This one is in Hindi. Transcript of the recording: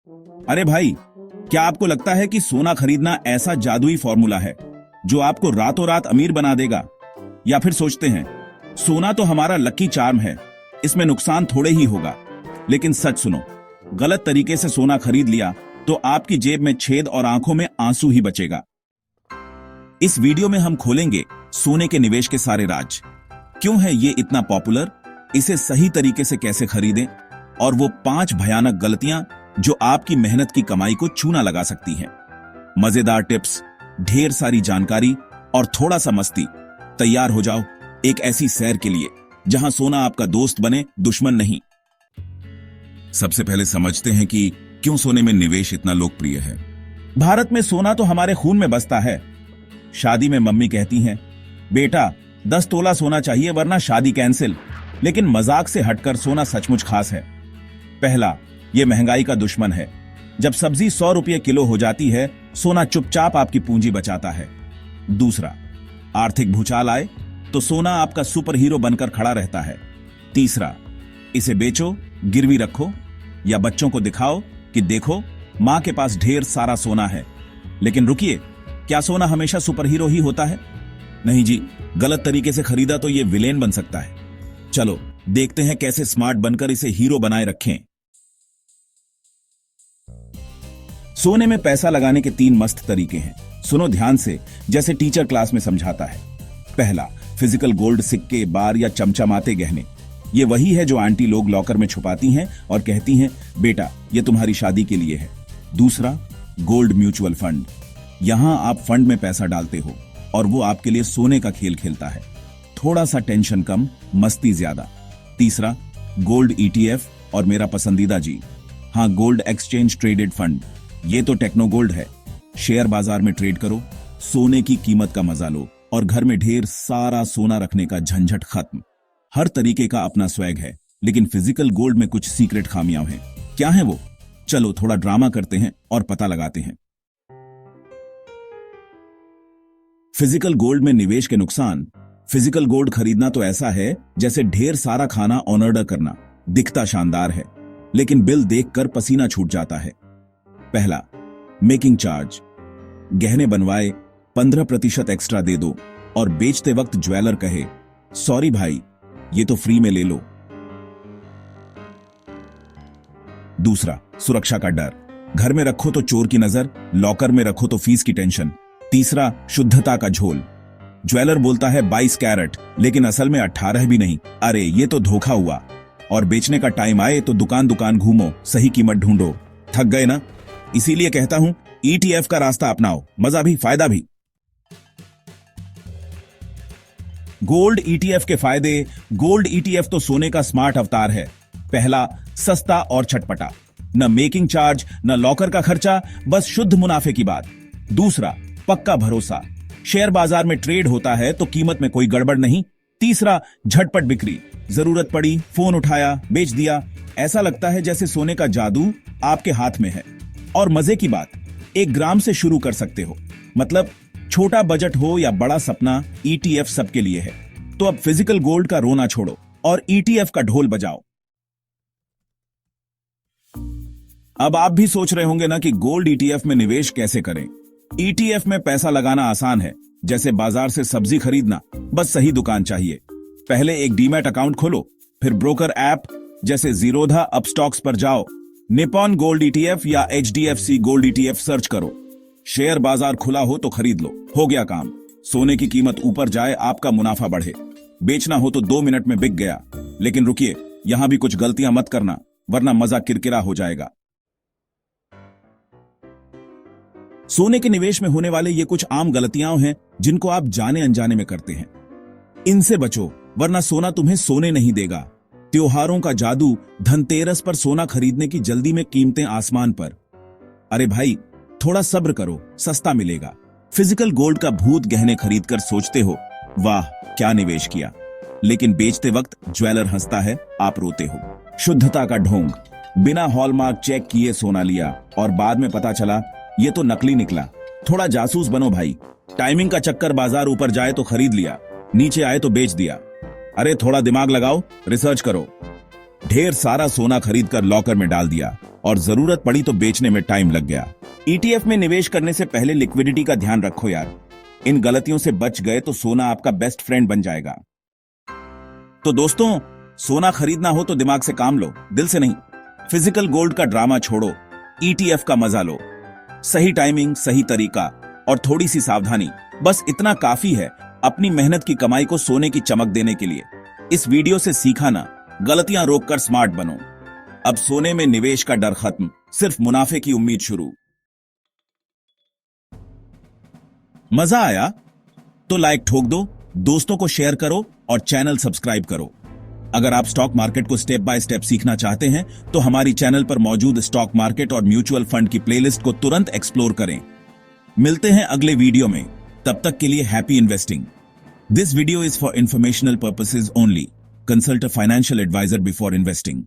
अरे भाई, क्या आपको लगता है कि सोना खरीदना ऐसा जादुई फॉर्मूला है जो आपको रातों रात अमीर बना देगा? या फिर सोचते हैं सोना तो हमारा लकी चार्म है, इसमें नुकसान थोड़े ही होगा। लेकिन सच सुनो, गलत तरीके से सोना खरीद लिया तो आपकी जेब में छेद और आंखों में आंसू ही बचेगा। इस वीडियो में हम खोलेंगे सोने के निवेश के सारे राज। क्यों है ये इतना पॉपुलर, इसे सही तरीके से कैसे खरीदें, और वो 5 भयानक गलतियां जो आपकी मेहनत की कमाई को चूना लगा सकती हैं। मजेदार टिप्स, ढेर सारी जानकारी और थोड़ा सा मस्ती। तैयार हो जाओ एक ऐसी सैर के लिए जहां सोना आपका दोस्त बने, दुश्मन नहीं। सबसे पहले समझते हैं कि क्यों सोने में निवेश इतना लोकप्रिय है। भारत में सोना तो हमारे खून में बसता है। शादी में मम्मी कहती हैं, बेटा 10 तोला सोना चाहिए वरना शादी कैंसिल। लेकिन मजाक से हटकर सोना सचमुच खास है। पहला, यह महंगाई का दुश्मन है। जब सब्जी 100 रुपये किलो हो जाती है, सोना चुपचाप आपकी पूंजी बचाता है। दूसरा, आर्थिक भूचाल आए तो सोना आपका सुपर हीरो बनकर खड़ा रहता है। तीसरा, इसे बेचो, गिरवी रखो या बच्चों को दिखाओ कि देखो मां के पास ढेर सारा सोना है। लेकिन रुकिए, क्या सोना हमेशा सुपर हीरो ही होता है? नहीं जी, गलत तरीके से खरीदा तो यह विलेन बन सकता है। चलो देखते हैं कैसे स्मार्ट बनकर इसे हीरो बनाए रखें। सोने में पैसा लगाने के 3 मस्त तरीके हैं। सुनो ध्यान से, जैसे टीचर क्लास में समझाता है। पहला, फिजिकल गोल्ड, सिक्के, बार या चमचमाते गहने। ये वही है जो आंटी लोग लॉकर में छुपाती हैं और कहती हैं, बेटा ये तुम्हारी शादी के लिए है। दूसरा, गोल्ड म्यूचुअल फंड। यहां आप फंड में पैसा डालते हो और वो आपके लिए सोने का खेल खेलता है। थोड़ा सा टेंशन कम, मस्ती ज्यादा। तीसरा, गोल्ड ETF और मेरा पसंदीदा जी, हां, गोल्ड एक्सचेंज ट्रेडेड फंड। ये तो टेक्नो गोल्ड है। शेयर बाजार में ट्रेड करो, सोने की कीमत का मजा लो और घर में ढेर सारा सोना रखने का झंझट खत्म। हर तरीके का अपना स्वैग है, लेकिन फिजिकल गोल्ड में कुछ सीक्रेट खामियां हैं। क्या है वो? चलो थोड़ा ड्रामा करते हैं और पता लगाते हैं। फिजिकल गोल्ड में निवेश के नुकसान। फिजिकल गोल्ड खरीदना तो ऐसा है जैसे ढेर सारा खाना ऑन ऑर्डर करना। दिखता शानदार है, लेकिन बिल देखकर पसीना छूट जाता है। पहला, मेकिंग चार्ज। गहने बनवाए 15% एक्स्ट्रा दे दो और बेचते वक्त ज्वेलर कहे, सॉरी भाई ये तो फ्री में ले लो। दूसरा, सुरक्षा का डर। घर में रखो तो चोर की नजर, लॉकर में रखो तो फीस की टेंशन। तीसरा, शुद्धता का झोल। ज्वेलर बोलता है 22 कैरेट, लेकिन असल में 18 भी नहीं। अरे ये तो धोखा हुआ। और बेचने का टाइम आए तो दुकान दुकान घूमो, सही कीमत ढूंढो। थक गए ना? इसीलिए कहता हूं ETF का रास्ता अपनाओ, मजा भी फायदा भी। गोल्ड ETF के फायदे। गोल्ड ETF तो सोने का स्मार्ट अवतार है। पहला, सस्ता और चटपटा। न मेकिंग चार्ज, न लॉकर का खर्चा, बस शुद्ध मुनाफे की बात। दूसरा, पक्का भरोसा। शेयर बाजार में ट्रेड होता है तो कीमत में कोई गड़बड़ नहीं। तीसरा, झटपट बिक्री। जरूरत पड़ी, फोन उठाया, बेच दिया। ऐसा लगता है जैसे सोने का जादू आपके हाथ में है। और मजे की बात, 1 ग्राम से शुरू कर सकते हो। मतलब छोटा बजट हो या बड़ा सपना, ETF सबके लिए है। तो अब फिजिकल गोल्ड का रोना छोड़ो और ETF का ढोल बजाओ। अब आप भी सोच रहे होंगे ना कि गोल्ड ETF में निवेश कैसे करें। ETF में पैसा लगाना आसान है, जैसे बाजार से सब्जी खरीदना, बस सही दुकान चाहिए। पहले एक डीमैट अकाउंट खोलो, फिर ब्रोकर ऐप जैसे जीरोधा, अपस्टॉक्स पर जाओ, निपॉन गोल्ड ETF या HDFC गोल्ड ETF सर्च करो। शेयर बाजार खुला हो तो खरीद लो, हो गया काम। सोने की कीमत ऊपर जाए, आपका मुनाफा बढ़े। बेचना हो तो 2 मिनट में बिक गया। लेकिन रुकिए, यहां भी कुछ गलतियां मत करना, वरना मजा किरकिरा हो जाएगा। सोने के निवेश में होने वाले ये कुछ आम गलतियां हैं जिनको आप जाने अनजाने में करते हैं। इनसे बचो, वरना सोना तुम्हें सोने नहीं देगा। त्योहारों का जादू। धनतेरस पर सोना खरीदने की जल्दी में कीमतें आसमान पर। अरे भाई थोड़ा सब्र करो, सस्ता मिलेगा। फिजिकल गोल्ड का भूत गहने खरीदकर सोचते हो, वाह क्या निवेश किया। लेकिन बेचते वक्त ज्वेलर हंसता है, आप रोते हो। शुद्धता का ढोंग। बिना हॉलमार्क चेक किए सोना लिया और बाद में पता चला ये तो नकली निकला। थोड़ा जासूस बनो भाई। टाइमिंग का चक्कर, बाजार ऊपर जाए तो खरीद लिया, नीचे आए तो बेच दिया। अरे थोड़ा दिमाग लगाओ, रिसर्च करो। ढेर सारा सोना खरीदकर लॉकर में डाल दिया, और जरूरत पड़ी तो बेचने में टाइम लग गया। ईटीएफ में निवेश करने से पहले लिक्विडिटी का ध्यान रखो यार। इन गलतियों से बच गए तो सोना आपका बेस्ट फ्रेंड बन जाएगा। तो दोस्तों, सोना खरीदना हो तो दिमाग से काम लो, दिल से नहीं। फिजिकल गोल्ड का ड्रामा छोड़ो, ईटीएफ का मजा लो। सही टाइमिंग, सही तरीका और थोड़ी सी सावधानी, बस इतना काफी है अपनी मेहनत की कमाई को सोने की चमक देने के लिए। इस वीडियो से सीखा ना, गलतियां रोककर स्मार्ट बनो। अब सोने में निवेश का डर खत्म, सिर्फ मुनाफे की उम्मीद शुरू। मजा आया तो लाइक ठोक दो, दोस्तों को शेयर करो और चैनल सब्सक्राइब करो। अगर आप स्टॉक मार्केट को स्टेप बाय स्टेप सीखना चाहते हैं तो हमारी चैनल पर मौजूद स्टॉक मार्केट और म्यूचुअल फंड की प्लेलिस्ट को तुरंत एक्सप्लोर करें। मिलते हैं अगले वीडियो में, तब तक के लिए happy investing. This video is for informational purposes only. Consult a financial advisor before investing.